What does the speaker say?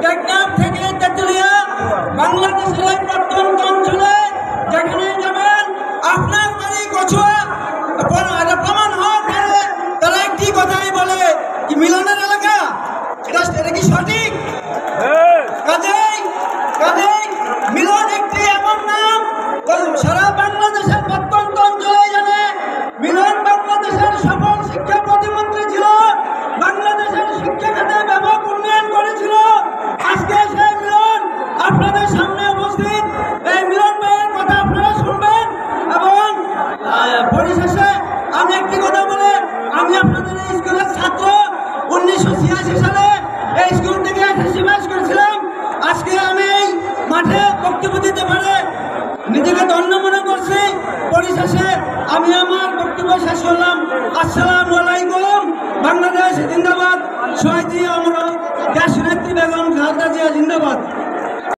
টেকনাফ থেকে তেঁতুলিয়া বাংলাদেশের এই প্রত্যন্ত অঞ্চলে যেখানে যাবেন আপনার বাড়ি কচুয়া প্রমাণ হওয়ার পরে তারা একটি কথাই বলে কি মিলনের এলাকা, এটা কি সঠিক? কাজেই মিলন একটি এমন নাম সারা বাংলাদেশের প্রত্যন্ত অঞ্চলে জানে। মিলন বাংলাদেশের সফল শিক্ষা প্রতিমন্ত্রী ছিল, বাংলাদেশের শিক্ষা খাতে ব্যাপক উন্নয়ন করেছিল। আজকে সেই মিলন আপনাদের সামনে উপস্থিত। এই মিলন ভাইয়ের কথা আপনারা শুনবেন এবং পরিশেষে আমি একটি কথা বলে, আমি আপনাদের এই স্কুলের ছাত্র। 1986 সালে এই স্কুল থেকে এসএসসি পাস করেছিলাম। আজকে আমি এই মাঠে বক্তব্য দিতে পারে নিজেকে ধন্য মনে করছি। পরিশেষে আমি আমার বক্তব্য শেষ করলাম। আসসালামু আলাইকুম। বাংলাদেশ জিন্দাবাদ। শহীদ জিয়া অমর, দেশনেত্রী বেগম খালেদা জিয়া জিন্দাবাদ।